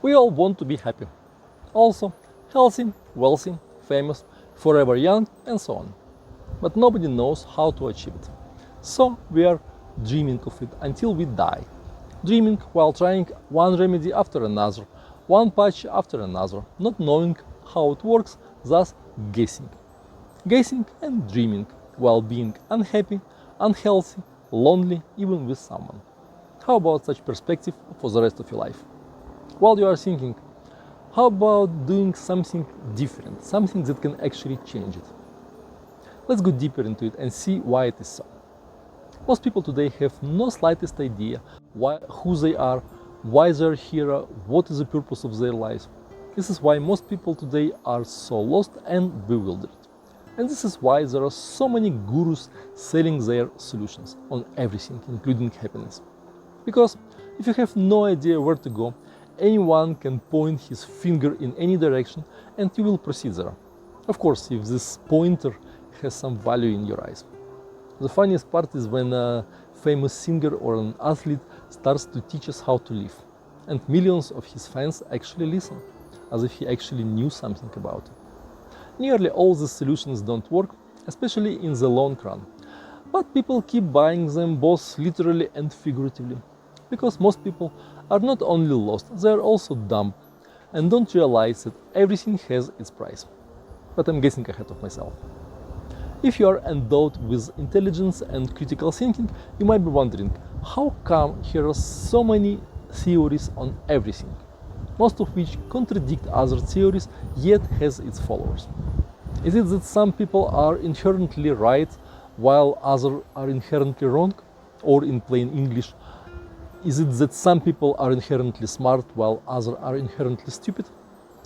We all want to be happy. Also, healthy, wealthy, famous, forever young, and so on. But nobody knows how to achieve it. So we are dreaming of it until we die. Dreaming while trying one remedy after another, one patch after another, not knowing how it works, thus guessing. Guessing and dreaming while being unhappy, unhealthy, lonely, even with someone. How about such perspective for the rest of your life? While you are thinking, how about doing something different, something that can actually change it? Let's go deeper into it and see why it is so. Most people today have no slightest idea who they are, why they are here, what is the purpose of their lives. This is why most people today are so lost and bewildered. And this is why there are so many gurus selling their solutions on everything, including happiness. Because if you have no idea where to go, anyone can point his finger in any direction and you will proceed there. Of course, if this pointer has some value in your eyes. The funniest part is when a famous singer or an athlete starts to teach us how to live. And millions of his fans actually listen, as if he actually knew something about it. Nearly all the solutions don't work, especially in the long run. But people keep buying them both literally and figuratively. Because most people are not only lost, they are also dumb and don't realize that everything has its price. But I'm guessing ahead of myself. If you are endowed with intelligence and critical thinking, you might be wondering, how come here are so many theories on everything, most of which contradict other theories, yet has its followers? Is it that some people are inherently right while others are inherently wrong? Or in plain English, is it that some people are inherently smart while others are inherently stupid?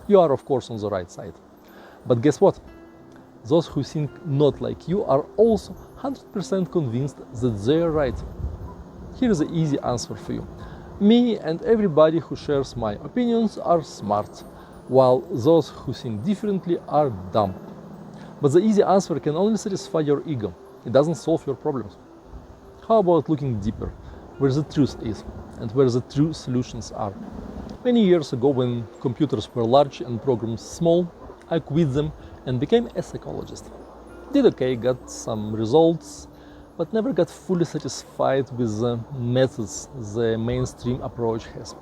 You are, of course, on the right side. But guess what? Those who think not like you are also 100% convinced that they are right. Here is an easy answer for you. Me and everybody who shares my opinions are smart, while those who think differently are dumb. But the easy answer can only satisfy your ego. It doesn't solve your problems. How about looking deeper, where the truth is, and where the true solutions are? Many years ago, when computers were large and programs small, I quit them and became a psychologist. Did okay, got some results, but never got fully satisfied with the methods the mainstream approach has.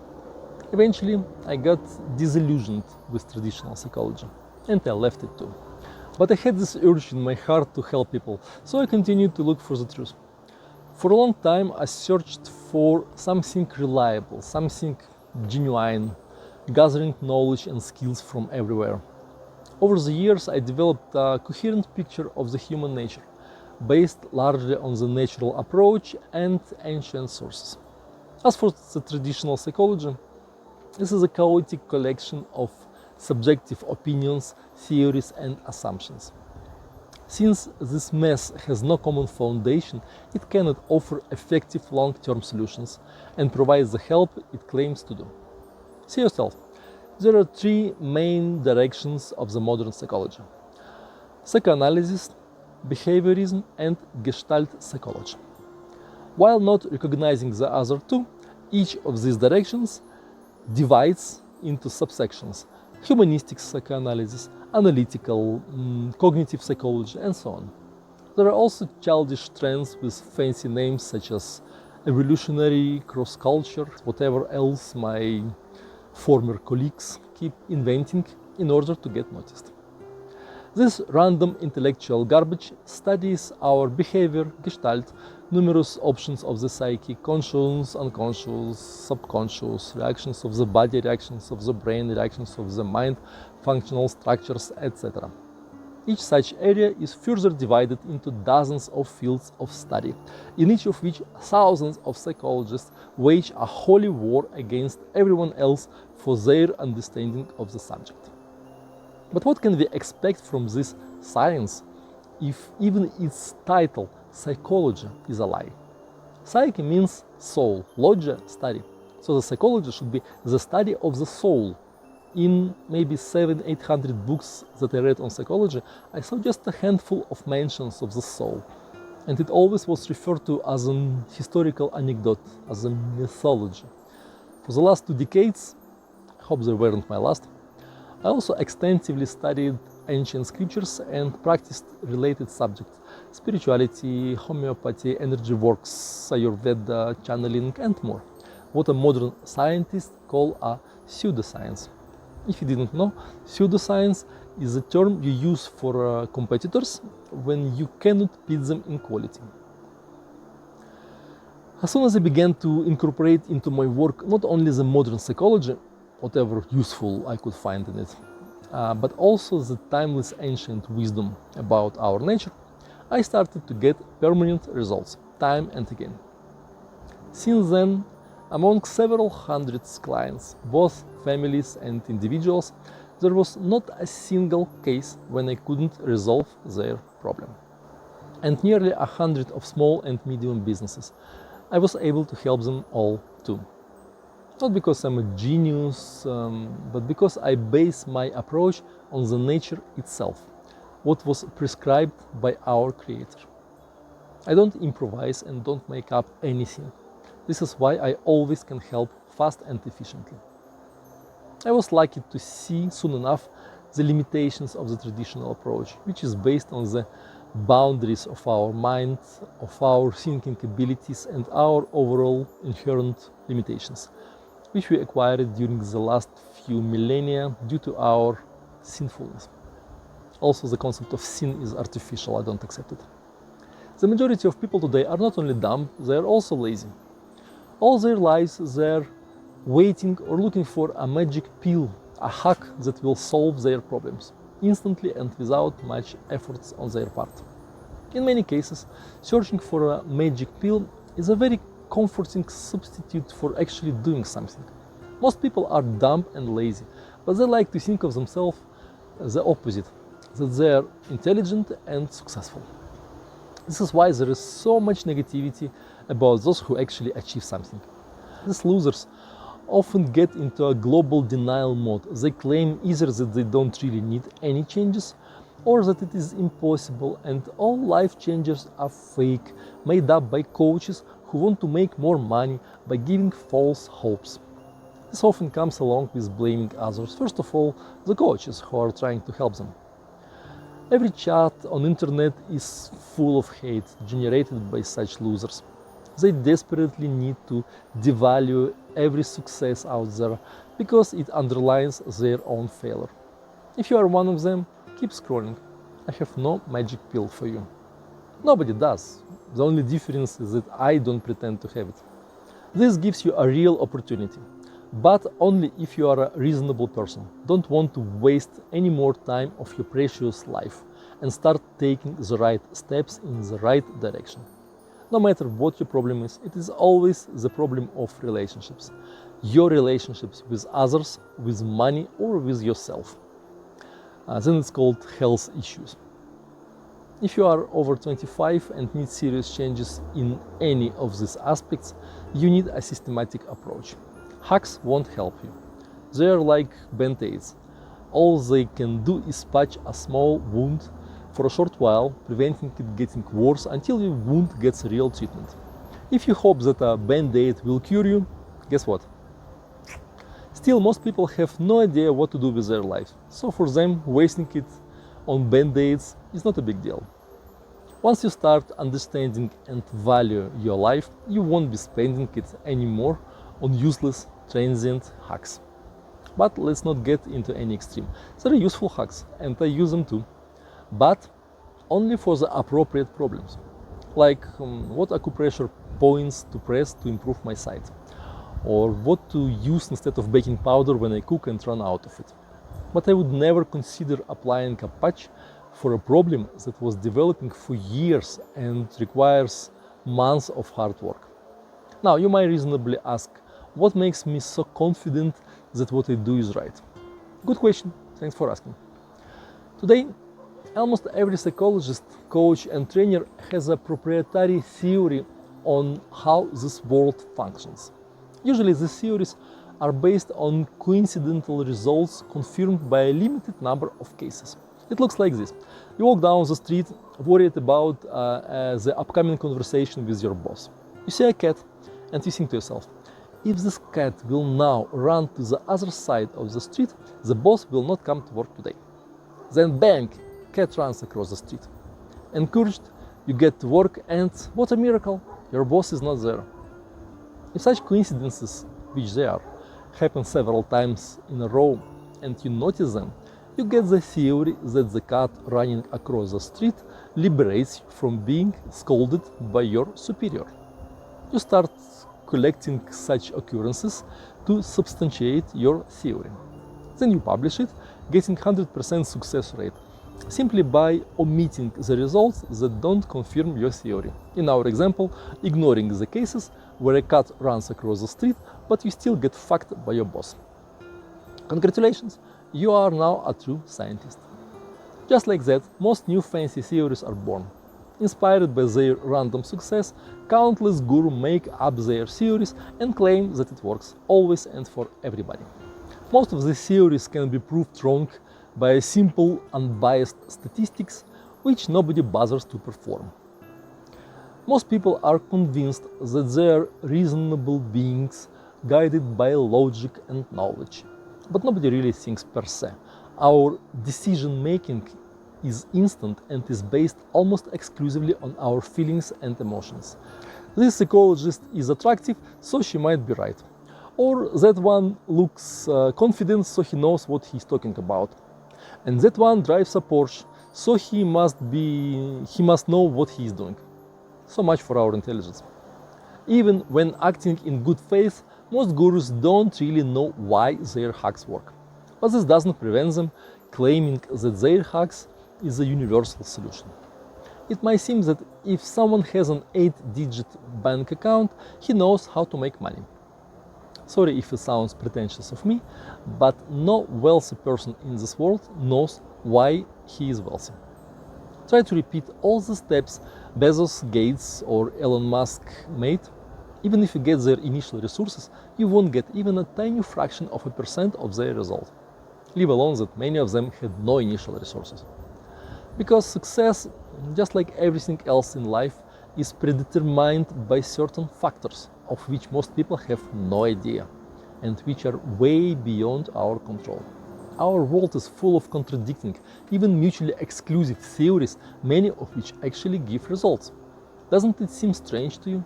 Eventually, I got disillusioned with traditional psychology, and I left it too. But I had this urge in my heart to help people, so I continued to look for the truth. For a long time, I searched for something reliable, something genuine, gathering knowledge and skills from everywhere. Over the years, I developed a coherent picture of the human nature, based largely on the natural approach and ancient sources. As for the traditional psychology, this is a chaotic collection of subjective opinions, theories, and assumptions. Since this mess has no common foundation, it cannot offer effective long-term solutions and provide the help it claims to do. See yourself. There are three main directions of the modern psychology: psychoanalysis, behaviorism, and Gestalt psychology. While not recognizing the other two, each of these directions divides into subsections: humanistic psychoanalysis, analytical, cognitive psychology, and so on. There are also childish trends with fancy names such as evolutionary, cross-culture, whatever else my former colleagues keep inventing in order to get noticed. This random intellectual garbage studies our behavior, Gestalt, numerous options of the psyche, conscious, unconscious, subconscious, reactions of the body, reactions of the brain, reactions of the mind, functional structures, etc. Each such area is further divided into dozens of fields of study, in each of which thousands of psychologists wage a holy war against everyone else for their understanding of the subject. But what can we expect from this science if even its title, psychology, is a lie? Psyche means soul, logia, study. So the psychology should be the study of the soul. In maybe 700-800 books that I read on psychology, I saw just a handful of mentions of the soul. And it always was referred to as an historical anecdote, as a mythology. For the last 2 decades, hope they weren't my last. I also extensively studied ancient scriptures and practiced related subjects: spirituality, homeopathy, energy works, Ayurveda, channeling, and more. What a modern scientist call a pseudoscience. If you didn't know, pseudoscience is a term you use for competitors when you cannot beat them in quality. As soon as I began to incorporate into my work not only the modern psychology, whatever useful I could find in it, but also the timeless ancient wisdom about our nature, I started to get permanent results, time and again. Since then, among several hundreds clients, both families and individuals, there was not a single case when I couldn't resolve their problem. And nearly 100 of small and medium businesses, I was able to help them all too. Not because I'm a genius, but because I base my approach on the nature itself, what was prescribed by our Creator. I don't improvise and don't make up anything. This is why I always can help fast and efficiently. I was lucky to see soon enough the limitations of the traditional approach, which is based on the boundaries of our mind, of our thinking abilities, and our overall inherent limitations, which we acquired during the last few millennia due to our sinfulness. Also, the concept of sin is artificial, I don't accept it. The majority of people today are not only dumb, they are also lazy. All their lives they're waiting or looking for a magic pill, a hack that will solve their problems, instantly and without much efforts on their part. In many cases, searching for a magic pill is a very comforting substitute for actually doing something. Most people are dumb and lazy, but they like to think of themselves as the opposite, that they are intelligent and successful. This is why there is so much negativity about those who actually achieve something. These losers often get into a global denial mode. They claim either that they don't really need any changes, or that it is impossible and all life changes are fake, made up by coaches who want to make more money by giving false hopes. This often comes along with blaming others, first of all the coaches who are trying to help them. Every chat on internet is full of hate generated by such losers. They desperately need to devalue every success out there because it underlines their own failure. If you are one of them, keep scrolling. I have no magic pill for you. Nobody does. The only difference is that I don't pretend to have it. This gives you a real opportunity, but only if you are a reasonable person. Don't want to waste any more time of your precious life and start taking the right steps in the right direction. No matter what your problem is, it is always the problem of relationships. Your relationships with others, with money, or with yourself. Then it's called health issues. If you are over 25 and need serious changes in any of these aspects, you need a systematic approach. Hacks won't help you. They are like band-aids. All they can do is patch a small wound for a short while, preventing it getting worse until your wound gets real treatment. If you hope that a band-aid will cure you, guess what? Still, most people have no idea what to do with their life, so for them, wasting it on band-aids is not a big deal. Once you start understanding and value your life, you won't be spending it anymore on useless, transient hacks. But let's not get into any extreme. There are useful hacks, and I use them too, but only for the appropriate problems, like what acupressure points to press to improve my sight, or what to use instead of baking powder when I cook and run out of it. But I would never consider applying a patch for a problem that was developing for years and requires months of hard work. Now, you might reasonably ask, what makes me so confident that what I do is right? Good question, thanks for asking. Today, almost every psychologist, coach, and trainer has a proprietary theory on how this world functions. Usually these theories are based on coincidental results confirmed by a limited number of cases. It looks like this. You walk down the street worried about the upcoming conversation with your boss. You see a cat and you think to yourself, If this cat will now run to the other side of the street, the boss will not come to work today. Then bang, cat runs across the street. Encouraged, you get to work and what a miracle, your boss is not there. If such coincidences, which they are, happen several times in a row and you notice them, you get the theory that the cat running across the street liberates you from being scolded by your superior. You start collecting such occurrences to substantiate your theory. Then you publish it, getting 100% success rate, simply by omitting the results that don't confirm your theory. In our example, ignoring the cases where a cat runs across the street, but you still get fucked by your boss. Congratulations, you are now a true scientist. Just like that, most new fancy theories are born. Inspired by their random success, countless gurus make up their theories and claim that it works always and for everybody. Most of these theories can be proved wrong by simple, unbiased statistics, which nobody bothers to perform. Most people are convinced that they are reasonable beings guided by logic and knowledge. But nobody really thinks per se. Our decision-making is instant and is based almost exclusively on our feelings and emotions. This psychologist is attractive, so she might be right. Or that one looks confident, so he knows what he's talking about. And that one drives a Porsche, so he must know what he is doing. So much for our intelligence. Even when acting in good faith, most gurus don't really know why their hacks work. But this doesn't prevent them claiming that their hacks is a universal solution. It might seem that if someone has an 8-digit bank account, he knows how to make money. Sorry if it sounds pretentious of me, but no wealthy person in this world knows why he is wealthy. Try to repeat all the steps Bezos, Gates or Elon Musk made. Even if you get their initial resources, you won't get even a tiny fraction of a percent of their result. Leave alone that many of them had no initial resources. Because success, just like everything else in life, is predetermined by certain factors of which most people have no idea and which are way beyond our control. Our world is full of contradicting, even mutually exclusive theories, many of which actually give results. Doesn't it seem strange to you?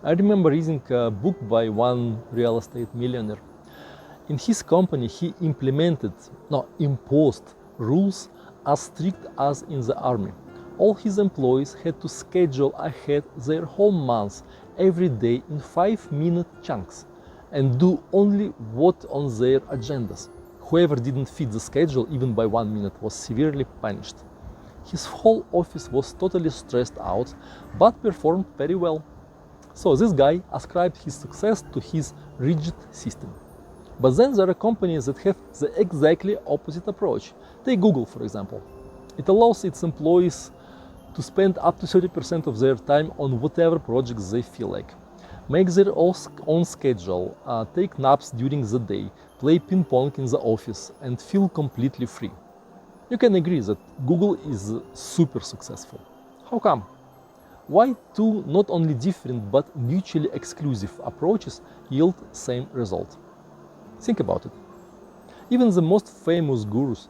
I remember reading a book by one real estate millionaire. In his company, he imposed rules as strict as in the army. All his employees had to schedule ahead their whole month every day in 5-minute chunks and do only what on their agendas. Whoever didn't fit the schedule even by 1 minute was severely punished. His whole office was totally stressed out, but performed very well. So this guy ascribed his success to his rigid system. But then there are companies that have the exactly opposite approach. Take Google, for example. It allows its employees to spend up to 30% of their time on whatever projects they feel like. Make their own schedule, take naps during the day, play ping pong in the office, and feel completely free. You can agree that Google is super successful. How come? Why two not only different but mutually exclusive approaches yield same result? Think about it. Even the most famous gurus,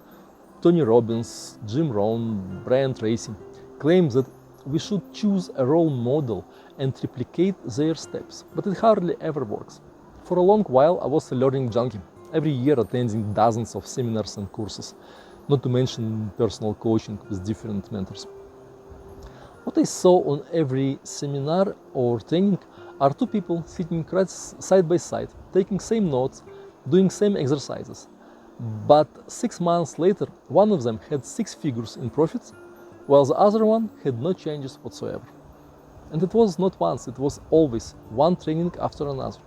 Tony Robbins, Jim Rohn, Brian Tracy, claim that we should choose a role model and replicate their steps, but it hardly ever works. For a long while I was a learning junkie, every year attending dozens of seminars and courses, not to mention personal coaching with different mentors. What I saw on every seminar or training are two people sitting right side by side, taking same notes, doing same exercises. But 6 months later, one of them had 6 figures in profits, while the other one had no changes whatsoever. And it was not once, it was always one training after another.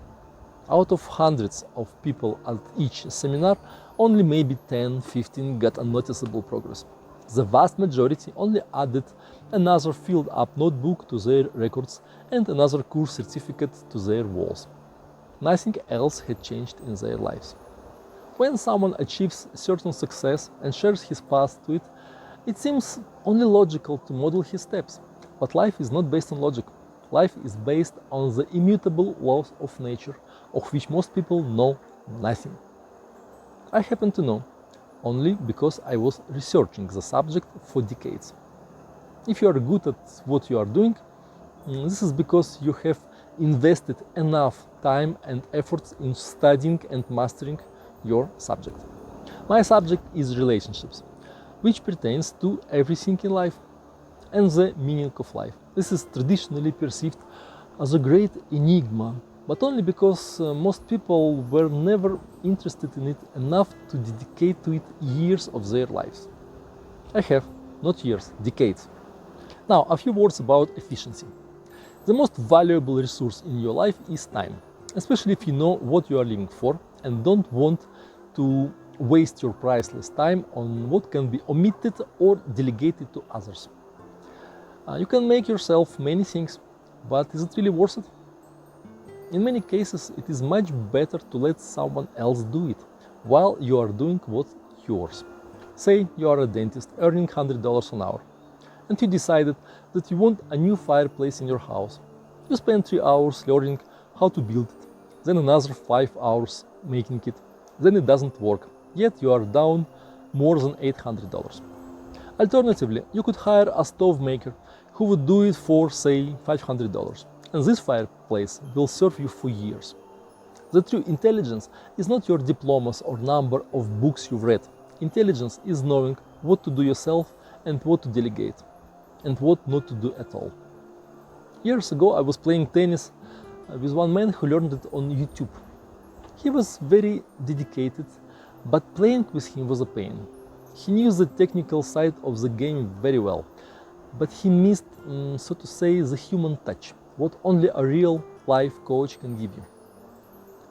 Out of hundreds of people at each seminar, only maybe 10-15 got a noticeable progress. The vast majority only added another filled-up notebook to their records and another course certificate to their walls. Nothing else had changed in their lives. When someone achieves certain success and shares his path to it, it seems only logical to model his steps. But life is not based on logic. Life is based on the immutable laws of nature, of which most people know nothing. I happen to know only because I was researching the subject for decades. If you are good at what you are doing, this is because you have invested enough time and efforts in studying and mastering your subject. My subject is relationships, which pertains to everything in life and the meaning of life. This is traditionally perceived as a great enigma, but only because most people were never interested in it enough to dedicate to it years of their lives. I have, not years, decades. Now, a few words about efficiency. The most valuable resource in your life is time, especially if you know what you are living for and don't want to waste your priceless time on what can be omitted or delegated to others. You can make yourself many things, but is it really worth it? In many cases, it is much better to let someone else do it while you are doing what's yours. Say you are a dentist earning $100 an hour, and you decided that you want a new fireplace in your house. You spend 3 hours learning how to build it, then another 5 hours making it, then it doesn't work, yet you are down more than $800. Alternatively, you could hire a stove maker who would do it for, say, $500, and this fireplace will serve you for years. The true intelligence is not your diplomas or number of books you've read. Intelligence is knowing what to do yourself and what to delegate, and what not to do at all. Years ago, I was playing tennis with one man who learned it on YouTube. He was very dedicated, but playing with him was a pain. He knew the technical side of the game very well, but he missed, so to say, the human touch, what only a real life coach can give you.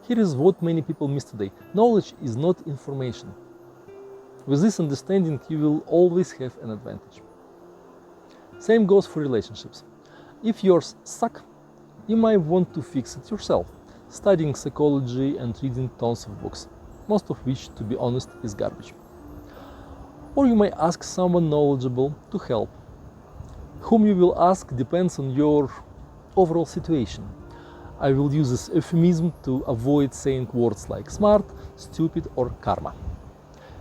Here is what many people miss today. Knowledge is not information. With this understanding, you will always have an advantage. Same goes for relationships. If yours suck, you might want to fix it yourself, studying psychology and reading tons of books, most of which, to be honest, is garbage. Or you may ask someone knowledgeable to help. Whom you will ask depends on your overall situation. I will use this euphemism to avoid saying words like smart, stupid, or karma.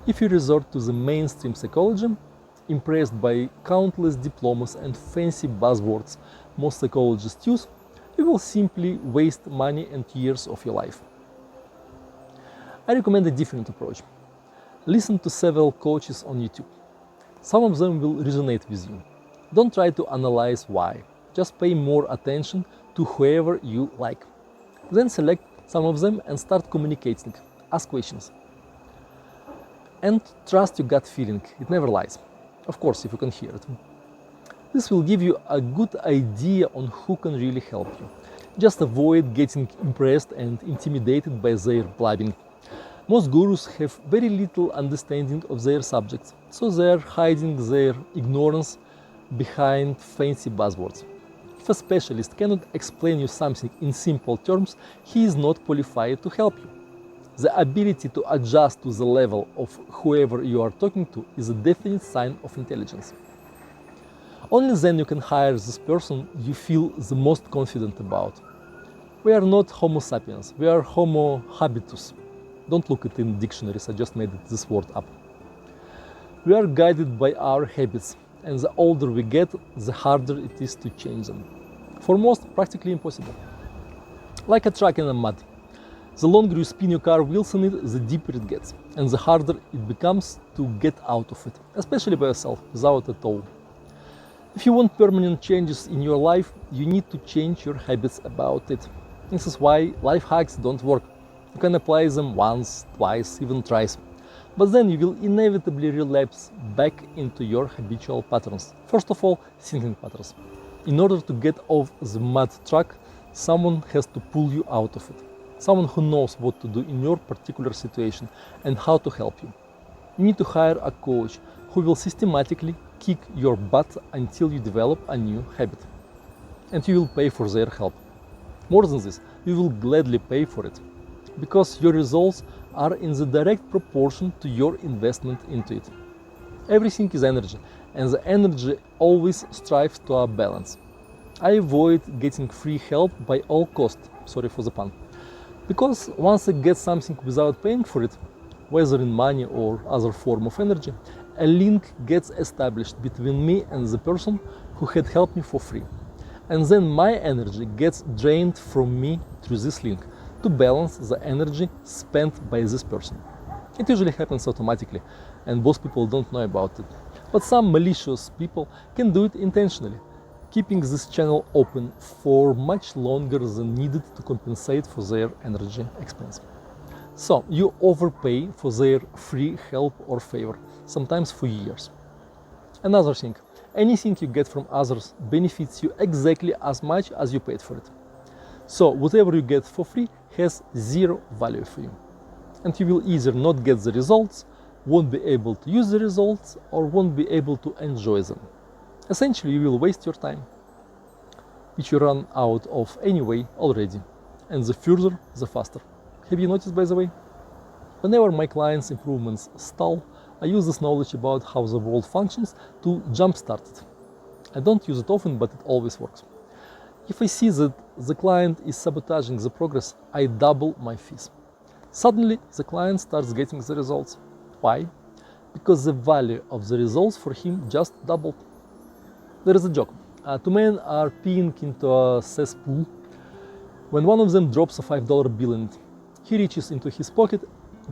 If you resort to the mainstream psychology, impressed by countless diplomas and fancy buzzwords most psychologists use, you will simply waste money and years of your life. I recommend a different approach. Listen to several coaches on YouTube. Some of them will resonate with you. Don't try to analyze why. Just pay more attention to whoever you like. Then select some of them and start communicating. Ask questions. And trust your gut feeling. It never lies. Of course, if you can hear it. This will give you a good idea on who can really help you. Just avoid getting impressed and intimidated by their blabbing. Most gurus have very little understanding of their subjects, so they are hiding their ignorance behind fancy buzzwords. If a specialist cannot explain you something in simple terms, he is not qualified to help you. The ability to adjust to the level of whoever you are talking to is a definite sign of intelligence. Only then you can hire this person you feel the most confident about. We are not Homo sapiens, we are Homo habitus. Don't look it in dictionaries, I just made this word up. We are guided by our habits, and the older we get, the harder it is to change them. For most, practically impossible. Like a truck in the mud. The longer you spin your car wheels in it, the deeper it gets, and the harder it becomes to get out of it, especially by yourself, without at all. If you want permanent changes in your life, you need to change your habits about it. This is why life hacks don't work. You can apply them once, twice, even thrice. But then you will inevitably relapse back into your habitual patterns. First of all, thinking patterns. In order to get off the mud truck, someone has to pull you out of it. Someone who knows what to do in your particular situation and how to help you. You need to hire a coach who will systematically kick your butt until you develop a new habit. And you will pay for their help. More than this, you will gladly pay for it, because your results are in the direct proportion to your investment into it. Everything is energy, and the energy always strives to a balance. I avoid getting free help by all costs, sorry for the pun. Because once I get something without paying for it, whether in money or other form of energy, a link gets established between me and the person who had helped me for free. And then my energy gets drained from me through this link to balance the energy spent by this person. It usually happens automatically, and most people don't know about it. But some malicious people can do it intentionally, keeping this channel open for much longer than needed to compensate for their energy expense. So you overpay for their free help or favor, sometimes for years. Another thing, anything you get from others benefits you exactly as much as you paid for it. So whatever you get for free has zero value for you. And you will either not get the results, won't be able to use the results, or won't be able to enjoy them. Essentially, you will waste your time, which you run out of anyway already. And the further, the faster. Have you noticed, by the way? Whenever my clients' improvements stall, I use this knowledge about how the world functions to jumpstart it. I don't use it often, but it always works. If I see that the client is sabotaging the progress, I double my fees. Suddenly, the client starts getting the results. Why? Because the value of the results for him just doubled. There is a joke. Two men are peeing into a cesspool when one of them drops a $5 bill in it. He reaches into his pocket,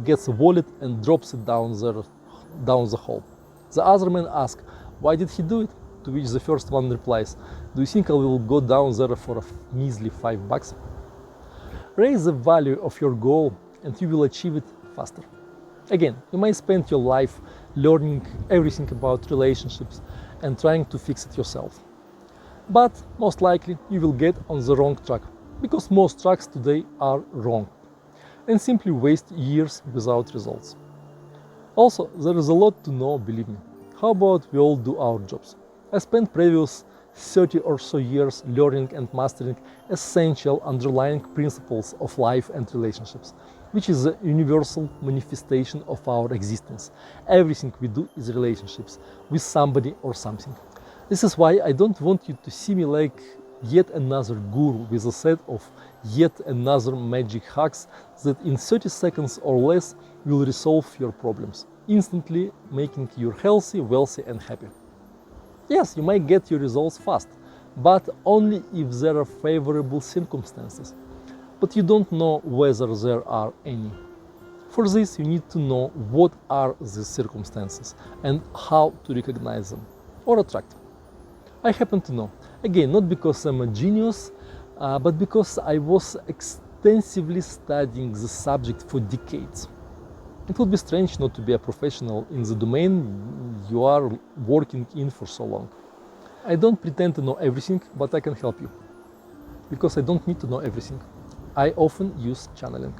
gets a wallet and drops it down the hole. The other man asks, why did he do it? To which the first one replies, do you think I will go down there for a measly $5? Raise the value of your goal and you will achieve it faster. Again, you may spend your life learning everything about relationships and trying to fix it yourself. But most likely you will get on the wrong track, because most tracks today are wrong and simply waste years without results. Also, there is a lot to know, believe me. How about we all do our jobs? I spent previous 30 or so years learning and mastering essential underlying principles of life and relationships, which is a universal manifestation of our existence. Everything we do is relationships with somebody or something. This is why I don't want you to see me like yet another guru with a set of yet another magic hacks that in 30 seconds or less will resolve your problems, instantly making you healthy, wealthy and happy. Yes, you might get your results fast, but only if there are favorable circumstances. But you don't know whether there are any. For this, you need to know what are these circumstances and how to recognize them or attract. I happen to know, again, not because I'm a genius, but because I was extensively studying the subject for decades. It would be strange not to be a professional in the domain you are working in for so long. I don't pretend to know everything, but I can help you. Because I don't need to know everything. I often use channeling.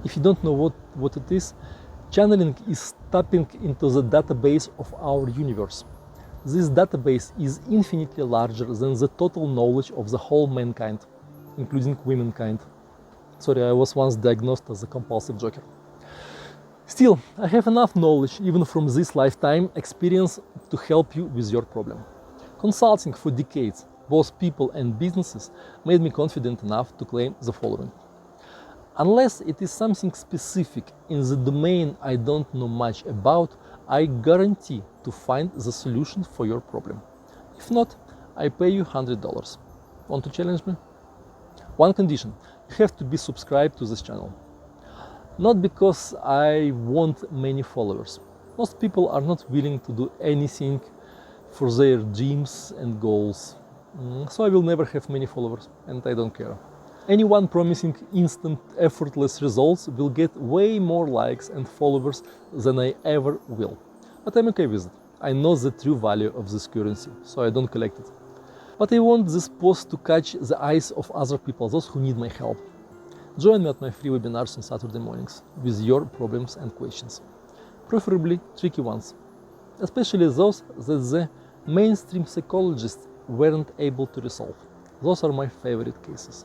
If you don't know what it is, channeling is tapping into the database of our universe. This database is infinitely larger than the total knowledge of the whole mankind, including womankind. Sorry, I was once diagnosed as a compulsive joker. Still, I have enough knowledge, even from this lifetime experience, to help you with your problem. Consulting for decades, both people and businesses, made me confident enough to claim the following. Unless it is something specific in the domain I don't know much about, I guarantee to find the solution for your problem. If not, I pay you $100. Want to challenge me? One condition, you have to be subscribed to this channel. Not because I want many followers. Most people are not willing to do anything for their dreams and goals. So I will never have many followers, and I don't care. Anyone promising instant, effortless results will get way more likes and followers than I ever will. But I'm okay with it. I know the true value of this currency, so I don't collect it. But I want this post to catch the eyes of other people, those who need my help. Join me at my free webinars on Saturday mornings with your problems and questions. Preferably tricky ones, especially those that the mainstream psychologists weren't able to resolve. Those are my favorite cases.